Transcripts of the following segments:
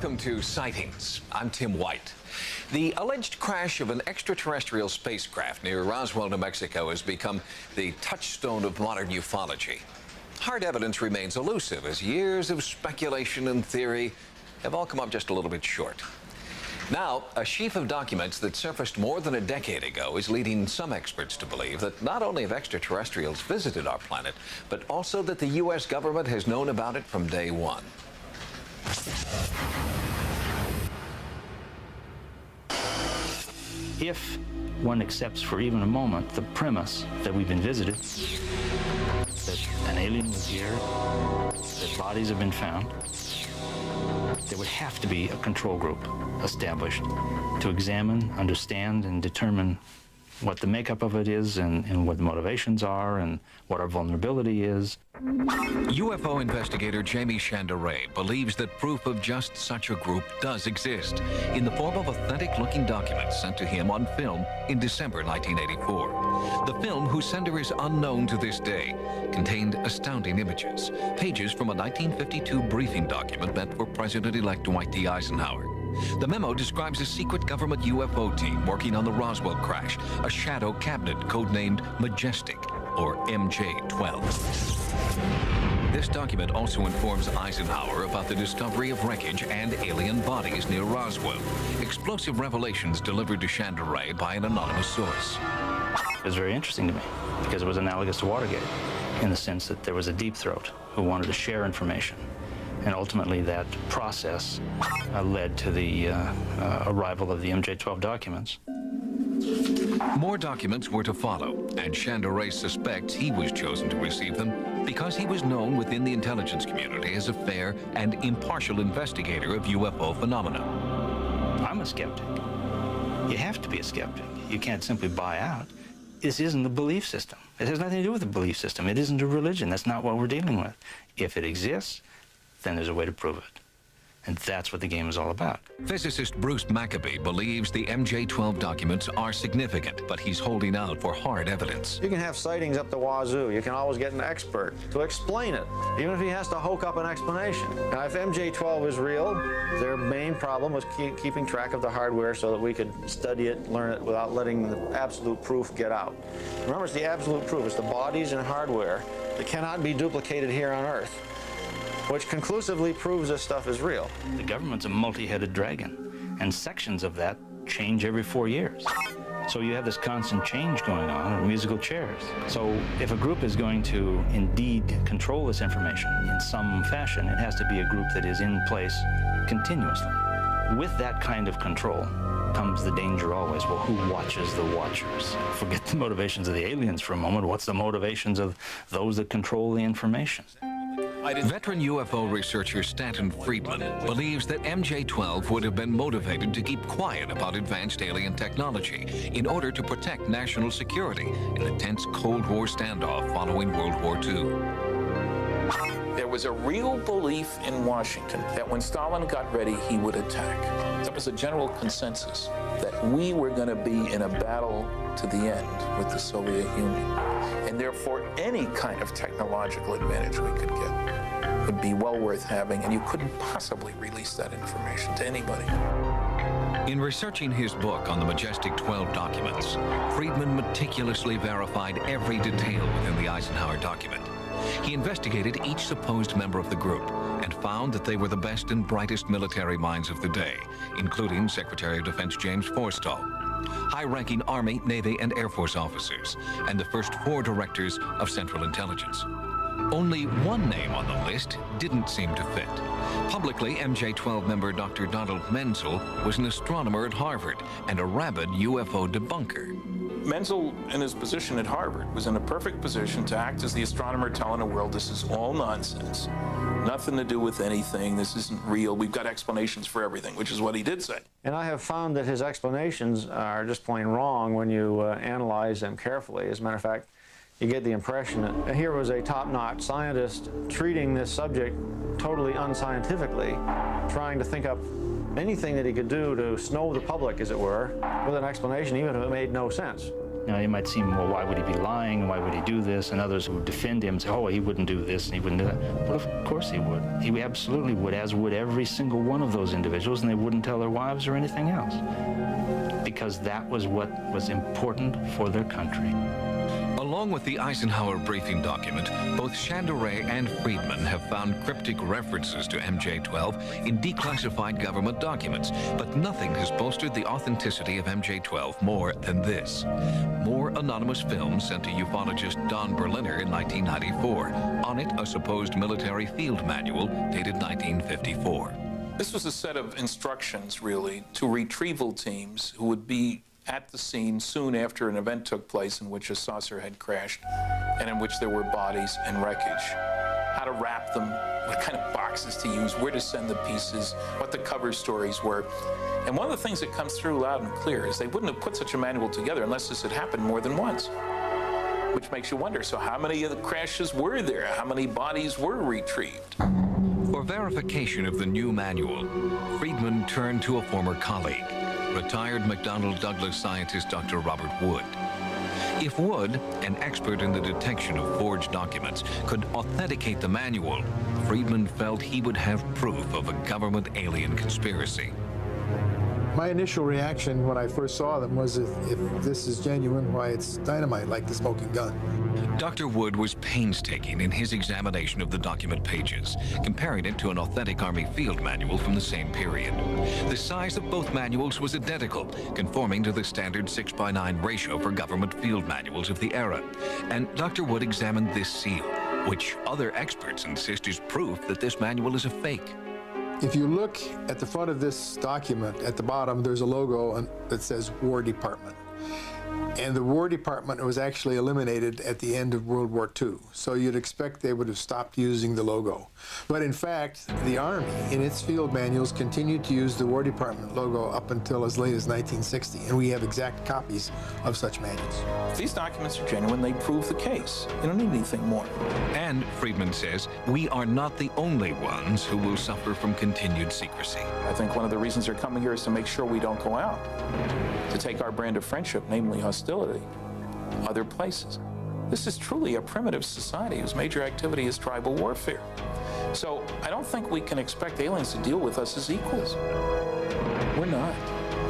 Welcome to Sightings. I'm Tim White. The alleged crash of an extraterrestrial spacecraft near Roswell, New Mexico has become the touchstone of modern ufology. Hard evidence remains elusive as years of speculation and theory have all come up just a little bit short. Now, a sheaf of documents that surfaced more than a decade ago is leading some experts to believe that not only have extraterrestrials visited our planet, but also that the U.S. government has known about it from day one. If one accepts for even a moment the premise that we've been visited, that an alien was here, that bodies have been found, there would have to be a control group established to examine, understand, and determine what the makeup of it is and what the motivations are and what our vulnerability is. UFO investigator Jamie Chandaray believes that proof of just such a group does exist in the form of authentic-looking documents sent to him on film in December 1984. The film, whose sender is unknown to this day, contained astounding images, pages from a 1952 briefing document meant for President-elect Dwight D. Eisenhower. The memo describes a secret government UFO team working on the Roswell crash, a shadow cabinet codenamed Majestic, or MJ-12. This document also informs Eisenhower about the discovery of wreckage and alien bodies near Roswell, explosive revelations delivered to Chandaray by an anonymous source. It was very interesting to me because it was analogous to Watergate in the sense that there was a deep throat who wanted to share information. And ultimately that process led to the arrival of the MJ-12 documents. More documents were to follow, and Chandaray suspects he was chosen to receive them because he was known within the intelligence community as a fair and impartial investigator of UFO phenomena. I'm a skeptic. You have to be a skeptic. You can't simply buy out. This isn't a belief system. It has nothing to do with the belief system. It isn't a religion. That's not what we're dealing with. If it exists, then there's a way to prove it. And that's what the game is all about. Physicist Bruce Maccabee believes the MJ-12 documents are significant, but he's holding out for hard evidence. You can have sightings up the wazoo. You can always get an expert to explain it, even if he has to hoke up an explanation. Now, if MJ-12 is real, their main problem was keeping track of the hardware so that we could study it, learn it, without letting the absolute proof get out. Remember, it's the absolute proof. It's the bodies and hardware that cannot be duplicated here on Earth, which conclusively proves this stuff is real. The government's a multi-headed dragon, and sections of that change every 4 years. So you have this constant change going on in musical chairs. So if a group is going to indeed control this information in some fashion, it has to be a group that is in place continuously. With that kind of control comes the danger always. Well, who watches the watchers? Forget the motivations of the aliens for a moment. What's the motivations of those that control the information? Veteran UFO researcher Stanton Friedman believes that MJ-12 would have been motivated to keep quiet about advanced alien technology in order to protect national security in the tense Cold War standoff following World War II. There was a real belief in Washington that when Stalin got ready, he would attack. There was a general consensus that we were going to be in a battle to the end with the Soviet Union. And therefore, any kind of technological advantage we could get would be well worth having, and you couldn't possibly release that information to anybody. In researching his book on the Majestic 12 documents, Friedman meticulously verified every detail within the Eisenhower document. He investigated each supposed member of the group and found that they were the best and brightest military minds of the day, including Secretary of Defense James Forstall, high-ranking Army, Navy, and Air Force officers, and the first 4 directors of Central Intelligence. Only one name on the list didn't seem to fit. Publicly, MJ-12 member Dr. Donald Menzel was an astronomer at Harvard and a rabid UFO debunker. Menzel, in his position at Harvard, was in a perfect position to act as the astronomer telling the world this is all nonsense. Nothing to do with anything. This isn't real. We've got explanations for everything, which is what he did say. And I have found that his explanations are just plain wrong when you analyze them carefully. As a matter of fact, you get the impression that here was a top-notch scientist treating this subject totally unscientifically, trying to think up anything that he could do to snow the public, as it were, with an explanation, even if it made no sense. Now, it might seem, well, why would he be lying? Why would he do this? And others who would defend him say, oh, he wouldn't do this and he wouldn't do that. Well, of course he would. He absolutely would, as would every single one of those individuals, and they wouldn't tell their wives or anything else, because that was what was important for their country. Along with the Eisenhower briefing document, both Chandray and Friedman have found cryptic references to MJ-12 in declassified government documents, but nothing has bolstered the authenticity of MJ-12 more than this. More anonymous films sent to ufologist Don Berliner in 1994. On it, a supposed military field manual dated 1954. This was a set of instructions, really, to retrieval teams who would be at the scene soon after an event took place in which a saucer had crashed and in which there were bodies and wreckage. How to wrap them, what kind of boxes to use, where to send the pieces, what the cover stories were. And one of the things that comes through loud and clear is they wouldn't have put such a manual together unless this had happened more than once. Which makes you wonder, so how many of the crashes were there? How many bodies were retrieved? For verification of the new manual, Friedman turned to a former colleague, retired McDonnell Douglas scientist Dr. Robert Wood. If Wood, an expert in the detection of forged documents, could authenticate the manual, Friedman felt he would have proof of a government alien conspiracy. My initial reaction when I first saw them was, if this is genuine, why, it's dynamite, like the smoking gun. Dr. Wood was painstaking in his examination of the document pages, comparing it to an authentic Army field manual from the same period. The size of both manuals was identical, conforming to the standard 6:9 ratio for government field manuals of the era. And Dr. Wood examined this seal, which other experts insist is proof that this manual is a fake. If you look at the front of this document, at the bottom, there's a logo that says War Department. And the War Department was actually eliminated at the end of World War II. So you'd expect they would have stopped using the logo. But in fact, the Army, in its field manuals, continued to use the War Department logo up until as late as 1960. And we have exact copies of such manuals. If these documents are genuine, they prove the case. You don't need anything more. And, Friedman says, we are not the only ones who will suffer from continued secrecy. I think one of the reasons they're coming here is to make sure we don't go out, to take our brand of friendship, namely hostility, other places. This is truly a primitive society whose major activity is tribal warfare. So I don't think we can expect aliens to deal with us as equals. We're not.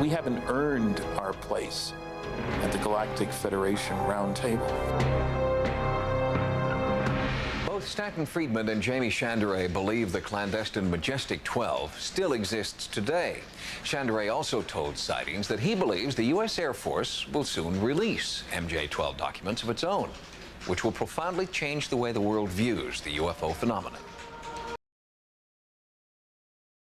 We haven't earned our place at the Galactic Federation Round Table. Both Stanton Friedman and Jamie Chandray believe the clandestine Majestic 12 still exists today. Chandray also told Sightings that he believes the U.S. Air Force will soon release MJ-12 documents of its own, which will profoundly change the way the world views the UFO phenomenon.